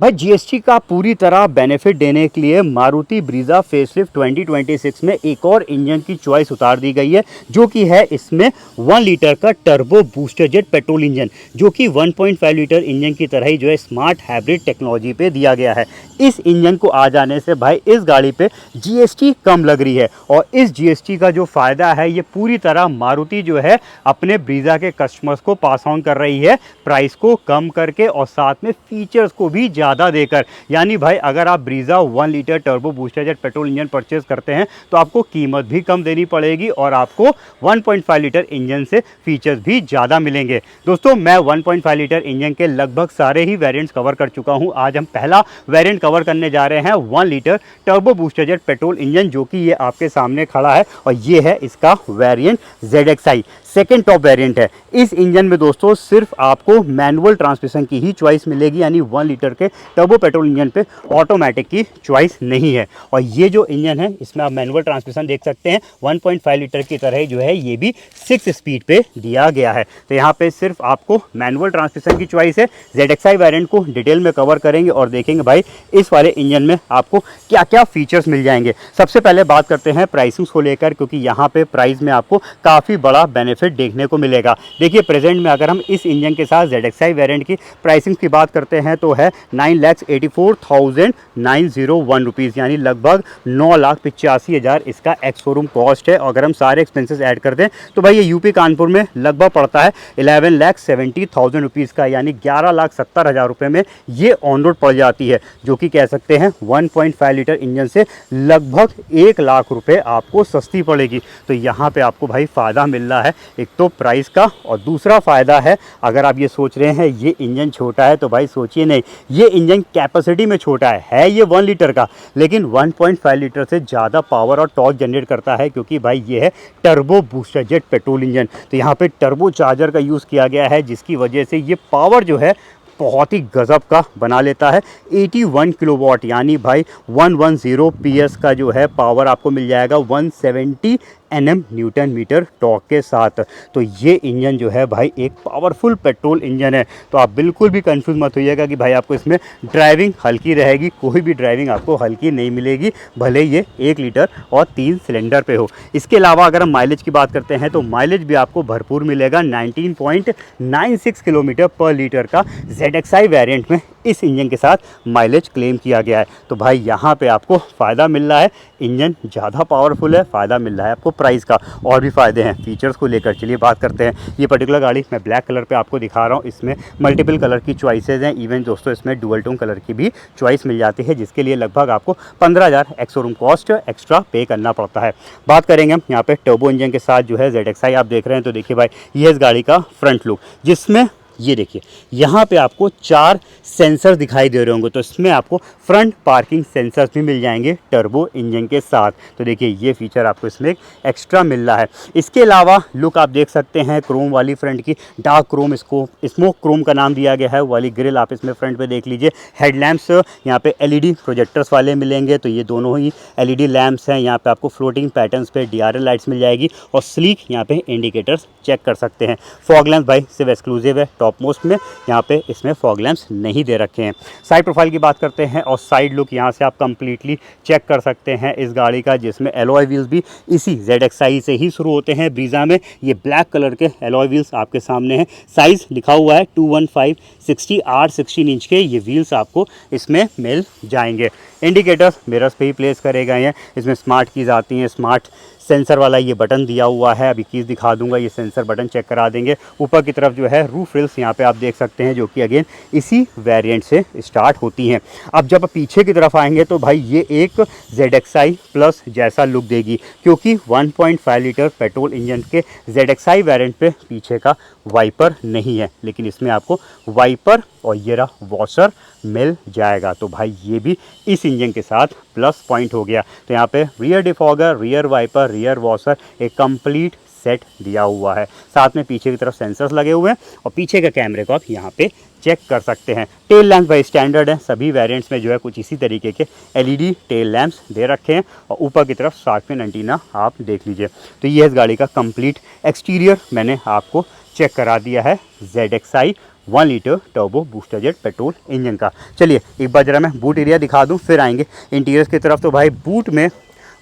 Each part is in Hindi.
भाई जीएसटी का पूरी तरह बेनिफिट देने के लिए मारुति ब्रीजा फेसलिफ्ट 2026 में एक और इंजन की चॉइस उतार दी गई है, जो कि है इसमें 1 लीटर का turbo booster jet petrol engine, जो कि 1.5 लीटर इंजन की तरह ही जो है स्मार्ट हाइब्रिड टेक्नोलॉजी पे दिया गया है। इस इंजन को आ जाने से भाई इस गाड़ी पे जीएसटी कम लग रही है, और इस जीएसटी का जो फ़ायदा है ये पूरी तरह मारुति जो है अपने ब्रीजा के कस्टमर्स को पास ऑन कर रही है, प्राइस को कम करके और साथ में फीचर्स को भी ज़्यादा देकर। यानी भाई अगर आप Brezza 1 litre turbo booster jet petrol engine purchase करते हैं तो आपको कीमत भी कम देनी पड़ेगी और आपको 1.5 लीटर इंजन से फीचर्स भी ज़्यादा मिलेंगे। दोस्तों मैं 1.5 लीटर इंजन के लगभग सारे ही वेरिएंट्स कवर कर चुका हूं। आज हम पहला वेरिएंट कवर करने जा रहे हैं 1 litre turbo booster jet petrol engine, जो कि ये आपके सामने खड़ा है और ये है इसका variant ZXi, second top variant है। इस इंजन में दोस्तों सिर्फ आपको मैनुअल ट्रांसमिशन की ही चॉइस मिलेगी, यानी 1 लीटर के टर्बो पेट्रोल इंजन पे ऑटोमेटिक की चॉइस नहीं है। और ये जो इंजन है इसमें आप मैनुअल ट्रांसमिशन देख सकते हैं, 1.5 लीटर की तरह जो है ये भी 6 स्पीड पे दिया गया है। तो यहाँ पे सिर्फ आपको मैनुअल ट्रांसमिशन की चॉइस है। ZXi वेरिएंट को डिटेल में कवर करेंगे और देखेंगे भाई इस वाले इंजन में आपको क्या क्या फीचर्स मिल जाएंगे। सबसे पहले बात करते हैं प्राइसिंग को लेकर, क्योंकि यहाँ पे प्राइस में आपको काफ़ी बड़ा बेनिफिट देखने को मिलेगा। देखिए प्रेजेंट में अगर हम इस इंजन के साथ ZXi वेरिएंट की प्राइसिंग की बात करते हैं तो है 9,84,901 रुपीज़, यानी लगभग 9,85,000 इसका एक्स शोरूम कॉस्ट है। अगर हम सारे एक्सपेंसेस ऐड कर दें तो भाई ये यूपी कानपुर में लगभग पड़ता है 11,70,000 रुपीज़ का, यानी 11,70,000 रुपये में ये ऑन रोड पड़ जाती है, जो कि कह सकते हैं 1.5 लीटर इंजन से लगभग 1 लाख रुपए आपको सस्ती पड़ेगी। तो यहाँ पे आपको भाई फ़ायदा मिल रहा है, एक तो प्राइस का, और दूसरा फ़ायदा है अगर आप ये सोच रहे हैं ये इंजन छोटा है तो भाई सोचिए नहीं, ये इंजन कैपेसिटी में छोटा है ये 1 लीटर का, लेकिन 1.5 लीटर से ज़्यादा पावर और टॉर्क जनरेट करता है, क्योंकि भाई ये है turbo booster jet petrol engine. तो यहाँ पे टर्बो चार्जर का यूज़ किया गया है, जिसकी वजह से ये पावर जो है बहुत ही गज़ब का बना लेता है। 81 किलोवाट, यानी भाई 110 PS का जो है पावर आपको मिल जाएगा 170 Nm न्यूटन मीटर टॉर्क के साथ। तो ये इंजन जो है भाई एक पावरफुल पेट्रोल इंजन है। तो आप बिल्कुल भी कंफ्यूज मत होइएगा कि भाई आपको इसमें ड्राइविंग हल्की रहेगी, कोई भी ड्राइविंग आपको हल्की नहीं मिलेगी, भले ये 1 लीटर और 3 सिलेंडर पे हो। इसके अलावा अगर हम माइलेज की बात करते हैं तो माइलेज भी आपको भरपूर मिलेगा, 19.96 किलोमीटर पर लीटर का ZXi वेरिएंट में इस इंजन के साथ माइलेज क्लेम किया गया है। तो भाई यहाँ पे आपको फ़ायदा मिल रहा है, इंजन ज़्यादा पावरफुल है, फ़ायदा मिल रहा है आपको प्राइस का, और भी फ़ायदे हैं फीचर्स को लेकर। चलिए बात करते हैं। ये पर्टिकुलर गाड़ी मैं ब्लैक कलर पे आपको दिखा रहा हूँ, इसमें मल्टीपल कलर की चॉइसेस हैं। इवन दोस्तों इसमें डुअल टोन कलर की भी चॉइस मिल जाती है, जिसके लिए लगभग आपको 15,000 एक्स शोरूम कॉस्ट एक्स्ट्रा पे करना पड़ता है। बात करेंगे हम यहाँ पे टर्बो इंजन के साथ जो है ZXi आप देख रहे हैं। तो देखिए भाई ये इस गाड़ी का फ्रंट लुक, जिसमें ये देखिए यहाँ पे आपको 4 सेंसर दिखाई दे रहे होंगे। तो इसमें आपको फ्रंट पार्किंग सेंसर्स भी मिल जाएंगे टर्बो इंजन के साथ। तो देखिए ये फीचर आपको इसमें एक एक्स्ट्रा मिल रहा है। इसके अलावा लुक आप देख सकते हैं क्रोम वाली फ्रंट की, डार्क क्रोम, इसको स्मोक क्रोम का नाम दिया गया है, वाली ग्रिल आप इसमें फ्रंट पे देख लीजिए। हेडलैम्प्स यहाँ पे LED प्रोजेक्टर्स वाले मिलेंगे, तो ये दोनों ही LED लैम्प्स हैं। यहाँ पे आपको फ्लोटिंग पैटर्न्स पे DRL लाइट्स मिल जाएगी, और स्लीक यहाँ पे इंडिकेटर्स चेक कर सकते हैं। फॉग लैंप्स भाई सिर्फ एक्सक्लूसिव है टॉप मोस्ट में, यहाँ पे इसमें फॉग लैंप्स नहीं दे रखे हैं। साइड प्रोफाइल की बात करते हैं और साइड लुक यहाँ से आप कंप्लीटली चेक कर सकते हैं इस गाड़ी का, जिसमें एलॉय व्हील्स भी इसी ZXi से ही शुरू होते हैं। ब्रीजा में ये ब्लैक कलर के एलॉय व्हील्स आपके सामने हैं। साइज़ लिखा हुआ है 215/60 8/16 इंच के ये व्हील्स आपको इसमें मिल जाएंगे। इंडिकेटर्स मिरर्स पे ही प्लेस करे गए हैं। इसमें स्मार्ट कीज़ आती हैं, स्मार्ट सेंसर वाला ये बटन दिया हुआ है। अभी कीज़ दिखा दूंगा, ये सेंसर बटन चेक करा देंगे। ऊपर की तरफ जो है रूफ रिल्स यहाँ पे आप देख सकते हैं, जो कि अगेन इसी वेरिएंट से स्टार्ट होती हैं। अब जब पीछे की तरफ आएंगे तो भाई ये एक ZXi प्लस जैसा लुक देगी, क्योंकि 1.5 लीटर पेट्रोल इंजन के ZXi वेरिएंट पे पीछे का वाइपर नहीं है, लेकिन इसमें आपको वाइपर और ये रहा वॉशर मिल जाएगा। तो भाई ये भी इस इंजन के साथ प्लस पॉइंट हो गया। तो यहाँ पे rear defogger, rear wiper, rear washer एक कंप्लीट सेट दिया हुआ है। साथ में पीछे की तरफ सेंसर्स लगे हुए हैं, और पीछे के कैमरे को आप यहाँ पे चेक कर सकते हैं। टेल लैंप भाई स्टैंडर्ड है, सभी वेरिएंट्स में जो है कुछ इसी तरीके के LED टेल लैंप्स दे रखे हैं, और ऊपर की तरफ शार्क फिन एंटीना आप देख लीजिए। तो ये इस गाड़ी का कंप्लीट एक्सटीरियर मैंने आपको चेक करा दिया है ZXi 1 litre turbo booster jet petrol engine का। चलिए एक बार जरा मैं बूट एरिया दिखा दूं, फिर आएंगे इंटीरियर्स की तरफ। तो भाई बूट में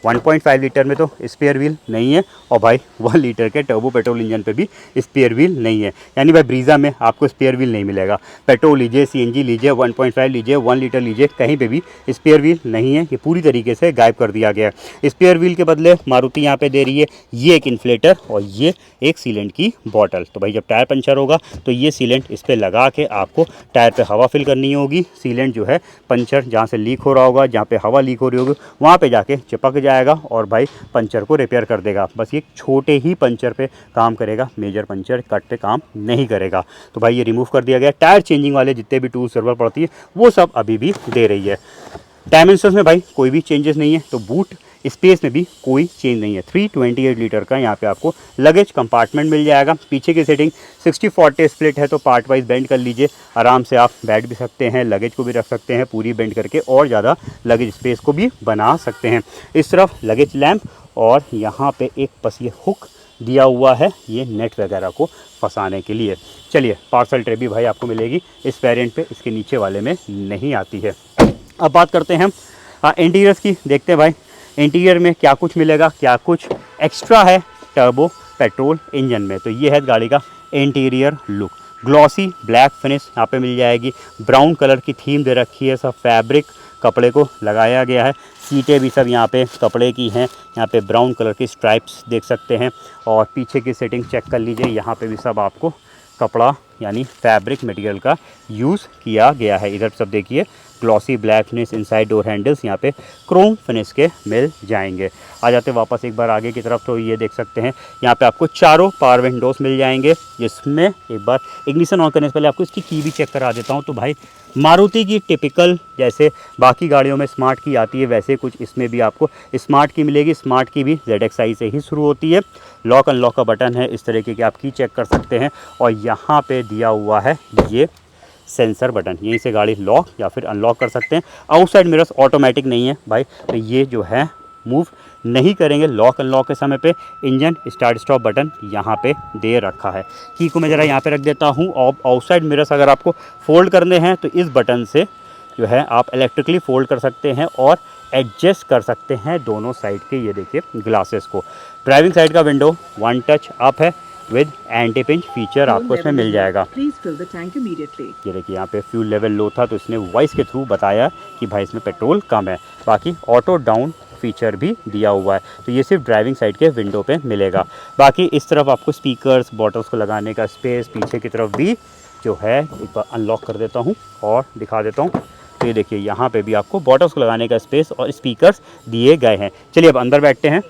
1.5 लीटर में तो स्पेयर व्हील नहीं है, और भाई 1 लीटर के टर्बो पेट्रोल इंजन पे भी स्पेयर व्हील नहीं है। यानी भाई ब्रीज़ा में आपको स्पेयर व्हील नहीं मिलेगा। पेट्रोल लीजिए, सीएनजी लीजिए, 1.5 लीजिए, 1 लीटर लीजिए, कहीं पे भी स्पेयर व्हील नहीं है। ये पूरी तरीके से गायब कर दिया गया है। स्पेयर व्हील के बदले मारुति यहाँ पे दे रही है ये एक इन्फ्लेटर और ये एक सीलेंट की बॉटल। तो भाई जब टायर पंचर होगा तो ये सीलेंट इस पर लगा के आपको टायर पे हवा फिल करनी होगी। सीलेंट जो है पंचर जहाँ से लीक हो रहा होगा, जहाँ पे हवा लीक हो रही होगी, वहाँ पे जाके चिपक जाएगा और भाई पंचर को रिपेयर कर देगा। बस ये छोटे ही पंचर पे काम करेगा, मेजर पंचर कट पे काम नहीं करेगा। तो भाई ये रिमूव कर दिया गया। टायर चेंजिंग वाले जितने भी टूल्स ज़रूरत पड़ती है वो सब अभी भी दे रही है। डायमेंशंस में भाई कोई भी चेंजेस नहीं है। तो बूट स्पेस में भी कोई चेंज नहीं है। 328 लीटर का यहाँ पे आपको लगेज कंपार्टमेंट मिल जाएगा। पीछे की सेटिंग 60-40 स्प्लिट है, तो पार्ट वाइज बेंड कर लीजिए, आराम से आप बैठ भी सकते हैं, लगेज को भी रख सकते हैं पूरी बेंड करके, और ज़्यादा लगेज स्पेस को भी बना सकते हैं। इस तरफ लगेज लैम्प और यहाँ पे एक बस ये हुक दिया हुआ है, ये नेट वगैरह को फंसाने के लिए। चलिए पार्सल ट्रे भी भाई आपको मिलेगी इस वेरिएंट पे, इसके नीचे वाले में नहीं आती है। अब बात करते हैं हम इंटीरियर्स की। देखते हैं भाई इंटीरियर में क्या कुछ मिलेगा, क्या कुछ एक्स्ट्रा है टर्बो पेट्रोल इंजन में। तो ये है गाड़ी का interior look. Glossy black finish यहाँ पे मिल जाएगी। ब्राउन कलर की थीम दे रखी है, सब फैब्रिक कपड़े को लगाया गया है। सीटें भी सब यहाँ पे कपड़े की हैं। यहाँ पे ब्राउन कलर की स्ट्राइप्स देख सकते हैं। और पीछे की सेटिंग चेक कर लीजिए, यहाँ पे भी सब आपको कपड़ा यानी फैब्रिक मटेरियल का यूज़ किया गया है। इधर सब देखिए glossy black finish, inside door handles यहाँ पे क्रोम फिनिश के मिल जाएंगे। आ जाते वापस एक बार आगे की तरफ, तो ये देख सकते हैं यहाँ पे आपको चारों पावर विंडोज मिल जाएंगे, जिसमें एक बार इग्निशन ऑन करने से पहले आपको इसकी की भी चेक करा देता हूँ। तो भाई मारुति की टिपिकल जैसे बाकी गाड़ियों में स्मार्ट की आती है, वैसे कुछ इसमें भी आपको स्मार्ट की मिलेगी। स्मार्ट की भी ZXi से ही शुरू होती है। लॉक अनलॉक का बटन है, इस तरीके की आप की चेक कर सकते हैं। और यहाँ पे दिया हुआ है ये सेंसर बटन, यहीं से गाड़ी लॉक या फिर अनलॉक कर सकते हैं। आउटसाइड मिरर्स ऑटोमेटिक नहीं है भाई, तो ये जो है मूव नहीं करेंगे लॉक अनलॉक के समय पे। इंजन स्टार्ट स्टॉप बटन यहाँ पे दे रखा है। की को मैं ज़रा यहाँ पे रख देता हूँ। और आउटसाइड मिरर्स अगर आपको फोल्ड करने हैं तो इस बटन से जो है आप इलेक्ट्रिकली फोल्ड कर सकते हैं और एडजस्ट कर सकते हैं दोनों साइड के, ये देखिए ग्लासेस को। ड्राइविंग साइड का विंडो 1 टच अप है विद एंटी पिंच फीचर आपको इसमें मिल जाएगा। ये देखिए यहाँ पे फ्यूल लेवल लो था, तो इसने वॉइस के थ्रू बताया कि भाई इसमें पेट्रोल कम है। बाकी ऑटो डाउन फीचर भी दिया हुआ है, तो ये सिर्फ ड्राइविंग साइड के विंडो पे मिलेगा। बाकी इस तरफ आपको स्पीकर्स, बॉटल्स को लगाने का स्पेस, पीछे की तरफ भी जो है एक बार अनलॉक कर देता हूँ और दिखा देता हूँ। तो ये देखिए यहाँ पे भी आपको बॉटल्स को लगाने का स्पेस और स्पीकर्स दिए गए हैं। चलिए अब अंदर बैठते हैं।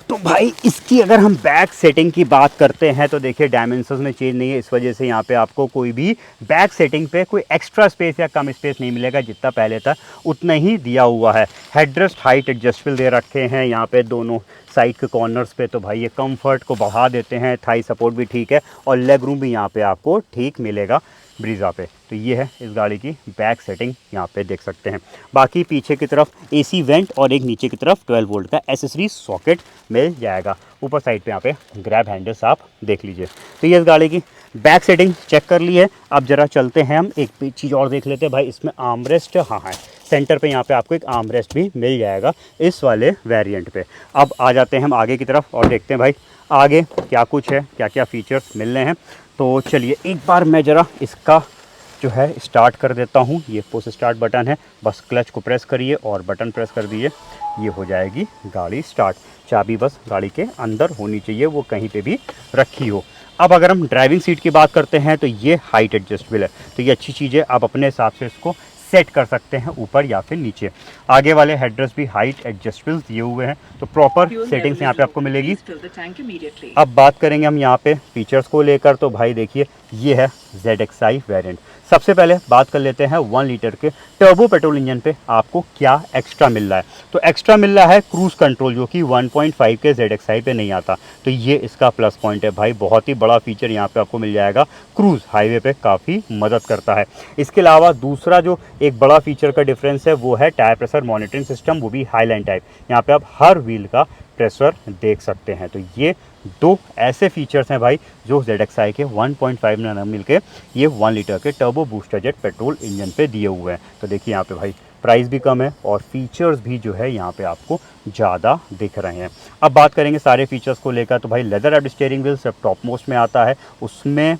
तो भाई इसकी अगर हम बैक सेटिंग की बात करते हैं तो देखिए डायमेंशंस में चेंज नहीं है, इस वजह से यहाँ पे आपको कोई भी बैक सेटिंग पे कोई एक्स्ट्रा स्पेस या कम स्पेस नहीं मिलेगा। जितना पहले था उतना ही दिया हुआ है। हेडरेस्ट हाइट एडजस्टेबल दे रखे हैं यहाँ पे दोनों साइड के कॉर्नर्स पे, तो भाई ये कंफर्ट को बढ़ा देते हैं। थाई सपोर्ट भी ठीक है और लेग रूम भी यहाँ पे आपको ठीक मिलेगा ब्रीज़ा पे। तो ये है इस गाड़ी की बैक सेटिंग, यहाँ पे देख सकते हैं। बाकी पीछे की तरफ एसी वेंट और एक नीचे की तरफ 12 वोल्ट का एसेसरी सॉकेट मिल जाएगा। ऊपर साइड पे यहाँ पे ग्रैब हैंडल्स आप देख लीजिए। तो ये इस गाड़ी की बैक सेटिंग चेक कर ली है। अब जरा चलते हैं हम एक चीज़ और देख लेते हैं भाई। इसमें आर्मरेस्ट हाँ है, सेंटर पे यहाँ पे आपको एक आर्मरेस्ट भी मिल जाएगा इस वाले वेरिएंट पे। अब आ जाते हैं हम आगे की तरफ और देखते हैं भाई आगे क्या कुछ है, क्या क्या फीचर्स मिल रहे हैं। तो चलिए एक बार मैं ज़रा इसका जो है स्टार्ट कर देता हूँ। ये पुश स्टार्ट बटन है, बस क्लच को प्रेस करिए और बटन प्रेस कर दीजिए, ये हो जाएगी गाड़ी स्टार्ट। चाबी बस गाड़ी के अंदर होनी चाहिए, वो कहीं पे भी रखी हो। अब अगर हम ड्राइविंग सीट की बात करते हैं तो ये हाइट एडजस्टेबल है, तो ये अच्छी चीज़ है। आप अपने हिसाब से इसको सेट कर सकते हैं ऊपर या फिर नीचे। आगे वाले हेडरेस्ट भी हाइट एडजस्टेबल दिए हुए हैं, तो प्रॉपर सेटिंग्स यहाँ पे आपको मिलेगी। अब बात करेंगे हम यहाँ पे फीचर्स को लेकर, तो भाई देखिए ये है ZXi वेरिएंट। सबसे पहले बात कर लेते हैं 1 लीटर के टर्बो पेट्रोल इंजन पे आपको क्या एक्स्ट्रा मिल रहा है। तो एक्स्ट्रा मिल रहा है क्रूज कंट्रोल, जो कि 1.5 के ZXi पे नहीं आता, तो ये इसका प्लस पॉइंट है भाई। बहुत ही बड़ा फीचर यहाँ पे आपको मिल जाएगा, क्रूज हाईवे पे काफ़ी मदद करता है। इसके अलावा दूसरा जो एक बड़ा फीचर का डिफरेंस है वो है टायर प्रेशर मॉनिटरिंग सिस्टम, वो भी हाईलाइन टाइप। यहाँ पे आप हर व्हील का प्रेशर देख सकते हैं, तो ये दो ऐसे फीचर्स हैं भाई जो ZXi के 1.5 नैनो मिल के ये 1 लीटर के turbo booster jet petrol engine पे दिए हुए हैं। तो देखिए यहाँ पे भाई प्राइस भी कम है और फीचर्स भी जो है यहाँ पे आपको ज़्यादा दिख रहे हैं। अब बात करेंगे सारे फीचर्स को लेकर, तो भाई लेदर रैप्ड स्टीयरिंग व्हील सब टॉप मोस्ट में आता है, उसमें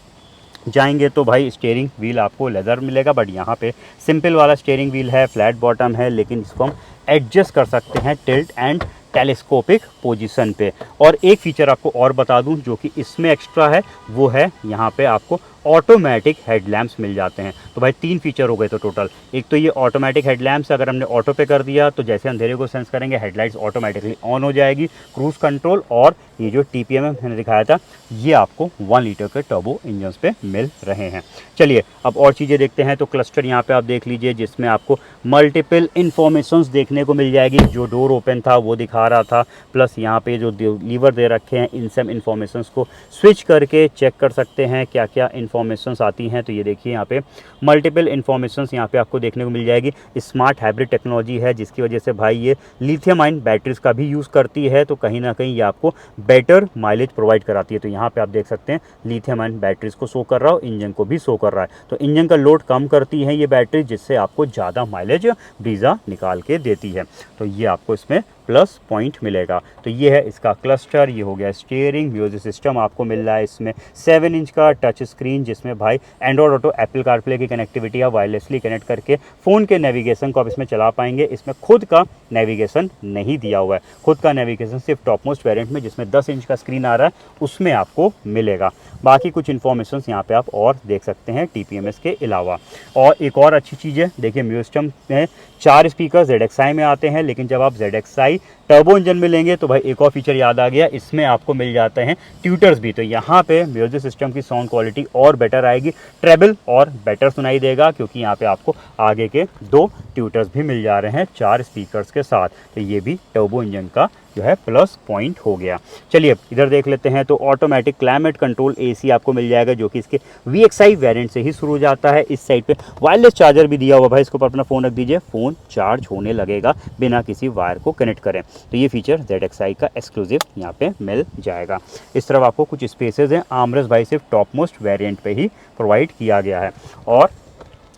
जाएंगे तो भाई स्टीयरिंग व्हील आपको लेदर मिलेगा, बट यहाँ पे सिंपल वाला स्टीयरिंग व्हील है, फ्लैट बॉटम है, लेकिन इसको हम एडजस्ट कर सकते हैं टिल्ट एंड टेलीस्कोपिक पोजीशन पे। और एक फीचर आपको और बता दूं जो कि इसमें एक्स्ट्रा है, वो है यहाँ पे आपको ऑटोमेटिक हेडलैम्प्स मिल जाते हैं। तो भाई 3 फीचर हो गए तो टोटल। एक तो ये ऑटोमेटिक हेडलैम्प्स, अगर हमने ऑटो पे कर दिया तो जैसे अंधेरे को सेंस करेंगे हेडलाइट्स ऑटोमेटिकली ऑन हो जाएगी। क्रूज कंट्रोल और ये जो TPM मैंने दिखाया था ये आपको 1 लीटर के टर्बो इंजन पे मिल रहे हैं। चलिए अब और चीज़ें देखते हैं। तो क्लस्टर यहाँ पे आप देख लीजिए जिसमें आपको मल्टीपल इन्फॉर्मेशंस देखने को मिल जाएगी। जो डोर ओपन था वो दिखा रहा था, प्लस यहाँ पे जो लीवर दे रखे हैं इन सब इन्फॉर्मेशंस को स्विच करके चेक कर सकते हैं क्या क्या इन्फॉर्मेशंस आती हैं। तो ये देखिए यहाँ पे मल्टीपल इन्फॉर्मेशंस यहाँ पे आपको देखने को मिल जाएगी। स्मार्ट हाइब्रिड टेक्नोलॉजी है जिसकी वजह से भाई ये लिथियम आयन बैटरीज का भी यूज़ करती है, तो कहीं ना कहीं ये आपको बेटर माइलेज प्रोवाइड कराती है। तो यहाँ पे आप देख सकते हैं लिथियम आयन बैटरीज को शो कर रहा हो, इंजन को भी शो कर रहा है। तो इंजन का लोड कम करती है ये बैटरी, जिससे आपको ज़्यादा माइलेज ब्रीजा निकाल के देती है। तो ये आपको इसमें प्लस पॉइंट मिलेगा। तो ये है इसका क्लस्टर, ये हो गया स्टीयरिंग। म्यूजिक सिस्टम आपको मिल रहा है इसमें 7 इंच का टच स्क्रीन, जिसमें भाई एंड्रॉयड ऑटो एप्पल कारप्ले की कनेक्टिविटी है, वायरलेसली कनेक्ट करके फ़ोन के नेविगेशन को आप इसमें चला पाएंगे। इसमें खुद का नेविगेशन नहीं दिया हुआ है, खुद का नेविगेशन सिर्फ टॉप मोस्ट वेरिएंट में जिसमें 10 इंच का स्क्रीन आ रहा है उसमें आपको मिलेगा। बाकी कुछ इन्फॉर्मेशन यहाँ पे आप और देख सकते हैं TPMS के अलावा। और एक और अच्छी चीज़ है, देखिए म्यूजिक सिस्टम में 4 स्पीकर ZXi में आते हैं, लेकिन जब आप ZXi टर्बो इंजन में लेंगे तो भाई एक और फीचर याद आ गया, इसमें आपको मिल जाते हैं ट्यूटर्स भी। तो यहाँ पे म्यूजिक सिस्टम की साउंड क्वालिटी और बेटर आएगी, ट्रेबल और बेटर सुनाई देगा, क्योंकि यहाँ पे आपको आगे के 2 ट्यूटर्स भी मिल जा रहे हैं 4 स्पीकर्स के साथ। तो ये भी टर्बो इंजन का जो है प्लस पॉइंट हो गया। चलिए इधर देख लेते हैं। तो ऑटोमेटिक क्लाइमेट कंट्रोल AC आपको मिल जाएगा, जो कि इसके VXi वेरिएंट से ही शुरू हो जाता है। इस साइड पे वायरलेस चार्जर भी दिया हुआ भाई, इसके ऊपर अपना फ़ोन रख दीजिए, फ़ोन चार्ज होने लगेगा बिना किसी वायर को कनेक्ट करें। तो ये फीचर ZXi का एक्सक्लूसिव यहाँ पे मिल जाएगा। इस तरफ आपको कुछ स्पेसेस हैं, आर्मरेस्ट भाई सिर्फ टॉप मोस्ट वेरिएंट पे ही प्रोवाइड किया गया है। और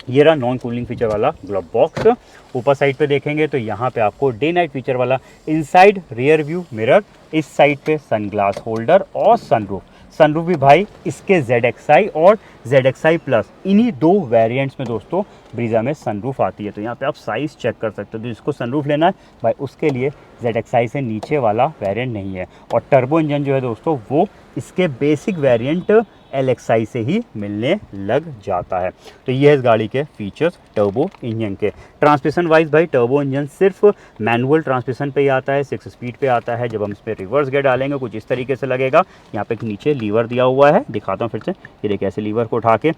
ये रहा नॉन कूलिंग फीचर वाला ग्लव बॉक्स। ऊपर साइड पे देखेंगे तो यहाँ पे आपको डे नाइट फीचर वाला इनसाइड रियर व्यू मिरर, इस साइड पे सनग्लास होल्डर और सनरूफ भी भाई इसके ZXi और ZXi प्लस इन्हीं 2 वेरिएंट्स में दोस्तों ब्रीजा में सनरूफ आती है। तो यहाँ पे आप साइज़ चेक कर सकते हो, तो जिसको सनरूफ लेना है भाई उसके लिए ZXi से नीचे वाला वेरिएंट नहीं है। और टर्बो इंजन जो है दोस्तों वो इसके बेसिक वेरिएंट LXi से ही मिलने लग जाता है। तो ये है इस गाड़ी के फीचर्स टर्बो इंजन के। ट्रांसमिशन वाइज भाई टर्बो इंजन सिर्फ मैनुअल ट्रांसमिशन पे ही आता है, 6 स्पीड पे आता है। जब हम इस पर रिवर्स गियर डालेंगे कुछ इस तरीके से लगेगा। यहाँ पे नीचे लीवर दिया हुआ है, दिखाता हूँ फिर से, ये देखिए ऐसे लीवर को उठा के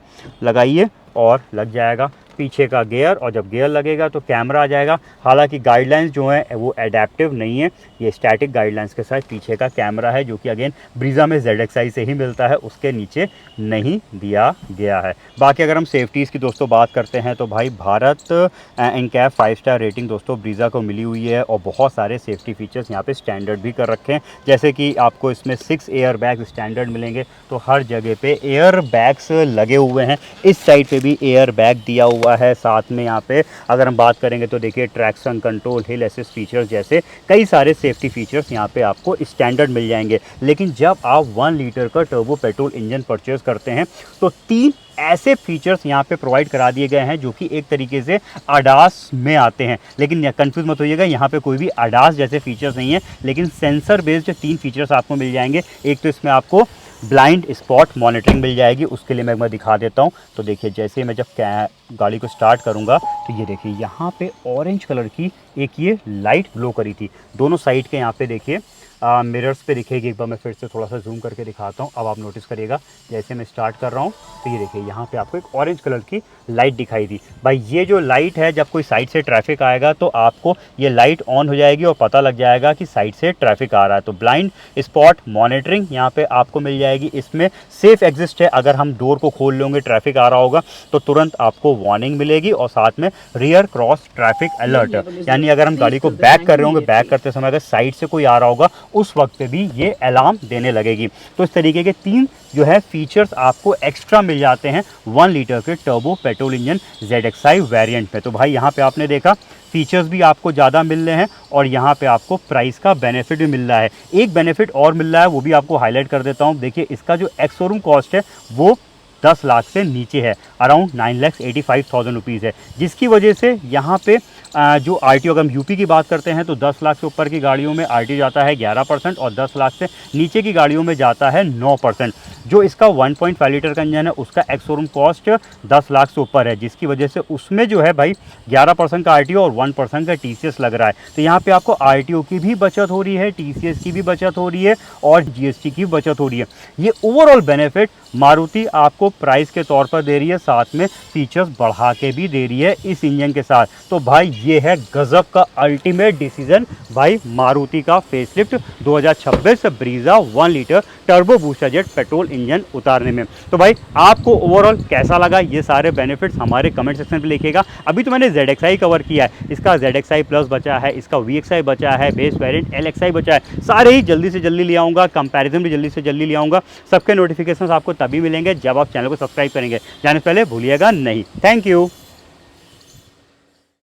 लगाइए और लग जाएगा पीछे का गियर, और जब गियर लगेगा तो कैमरा आ जाएगा। हालांकि गाइडलाइंस जो है वो एडेप्टिव नहीं है, ये स्टैटिक गाइडलाइंस के साथ पीछे का कैमरा है, जो कि अगेन ब्रीजा में ZXi से ही मिलता है, उसके नीचे नहीं दिया गया है। बाकी अगर हम सेफ्टीज़ की दोस्तों बात करते हैं तो भाई भारत NCAP 5 स्टार रेटिंग दोस्तों ब्रीजा को मिली हुई है, और बहुत सारे सेफ्टी फीचर्स यहाँ पे स्टैंडर्ड भी कर रखे हैं। जैसे कि आपको इसमें 6 एयर बैग स्टैंडर्ड मिलेंगे, तो हर जगह पे एयर बैग्स लगे हुए हैं। इस साइड पे भी एयर बैग दिया हुआ है। साथ में यहाँ पे अगर हम बात करेंगे तो देखिए ट्रैक्शन कंट्रोल, हिल असिस्ट फीचर्स जैसे कई सारे सेफ्टी फीचर्स यहाँ पे आपको स्टैंडर्ड मिल जाएंगे। लेकिन जब आप 1 लीटर का टर्बो पेट्रोल इंजन परचेज करते हैं तो 3 ऐसे फीचर्स यहाँ पे प्रोवाइड करा दिए गए हैं जो कि एक तरीके से ADAS में आते हैं। लेकिन कंफ्यूज मत होइएगा, यहाँ पे कोई भी ADAS जैसे फीचर्स नहीं है, लेकिन सेंसर बेस्ड 3 फीचर्स आपको मिल जाएंगे। एक तो इसमें आपको ब्लाइंड स्पॉट मॉनिटरिंग मिल जाएगी, उसके लिए मैं दिखा देता हूँ। तो देखिए जैसे मैं जब गाड़ी को स्टार्ट करूँगा तो ये देखिए यहाँ पे ऑरेंज कलर की एक ये लाइट ग्लो करी थी दोनों साइड के। यहाँ पे देखिए मिरर्स पे दिखेगी। एक बार मैं फिर से थोड़ा सा जूम करके दिखाता हूँ, अब आप नोटिस करिएगा जैसे मैं स्टार्ट कर रहा हूँ तो ये देखिए यहाँ पे आपको एक ऑरेंज कलर की लाइट दिखाई दी। भाई ये जो लाइट है, जब कोई साइड से ट्रैफिक आएगा तो आपको ये लाइट ऑन हो जाएगी और पता लग जाएगा कि साइड से ट्रैफिक आ रहा है। तो ब्लाइंड स्पॉट मॉनिटरिंग यहाँ पे आपको मिल जाएगी। इसमें सेफ एग्जिस्ट है, अगर हम डोर को खोल लेंगे ट्रैफिक आ रहा होगा तो तुरंत आपको वार्निंग मिलेगी। और साथ में रियर क्रॉस ट्रैफिक अलर्ट, यानी अगर हम गाड़ी को बैक कर रहे होंगे, बैक करते समय अगर साइड से कोई आ रहा होगा उस वक्त पे भी ये अलार्म देने लगेगी। तो इस तरीके के 3 जो है फीचर्स आपको एक्स्ट्रा मिल जाते हैं 1 लीटर के turbo petrol engine ZXi variant में। तो भाई यहाँ पे आपने देखा फीचर्स भी आपको ज़्यादा मिल रहे हैं और यहाँ पे आपको प्राइस का बेनिफिट भी मिल रहा है। एक बेनिफिट और मिल रहा है, वो भी आपको हाईलाइट कर देता हूँ। देखिए इसका जो एक्स शोरूम कॉस्ट है वो 10 लाख से नीचे है, अराउंड 9,85,000 रुपीज़ है, जिसकी वजह से यहाँ पे जो RTO, अगर हम यूपी की बात करते हैं तो 10 लाख से ऊपर की गाड़ियों में RTO जाता है 11% और 10 लाख से नीचे की गाड़ियों में जाता है 9%। जो इसका 1.5 लीटर का इंजन है उसका एक्स शोरूम कॉस्ट 10 लाख से ऊपर है, जिसकी वजह से उसमें जो है भाई 11% का RTO और 1% का TCS लग रहा है। तो यहाँ पे आपको RTO की भी बचत हो रही है, TCS की भी बचत हो रही है और GST की बचत हो रही है। ये ओवरऑल बेनिफिट मारुति आपको प्राइस के तौर पर दे रही है, साथ में फीचर्स बढ़ा के भी दे रही है इस इंजन के साथ। तो भाई ये है गजब का अल्टीमेट डिसीजन भाई मारुति का facelift 2026 Brezza 1 litre turbo booster jet petrol engine उतारने में। तो भाई आपको ओवरऑल कैसा लगा, ये सारे बेनिफिट्स हमारे कमेंट सेक्शन पे लिखिएगा। अभी तो मैंने ZXi कवर किया है, इसका ZXi प्लस बचा है, इसका VXi बचा है, बेस वेरिएंट LXi बचा है। सारे ही जल्दी से जल्दी ले आऊँगा, कंपैरिजन भी जल्दी से जल्दी ले आऊँगा। सबके नोटिफिकेशन आपको तभी मिलेंगे जब आप चैनल को सब्सक्राइब करेंगे। जाने से पहले भूलिएगा नहीं। Thank you.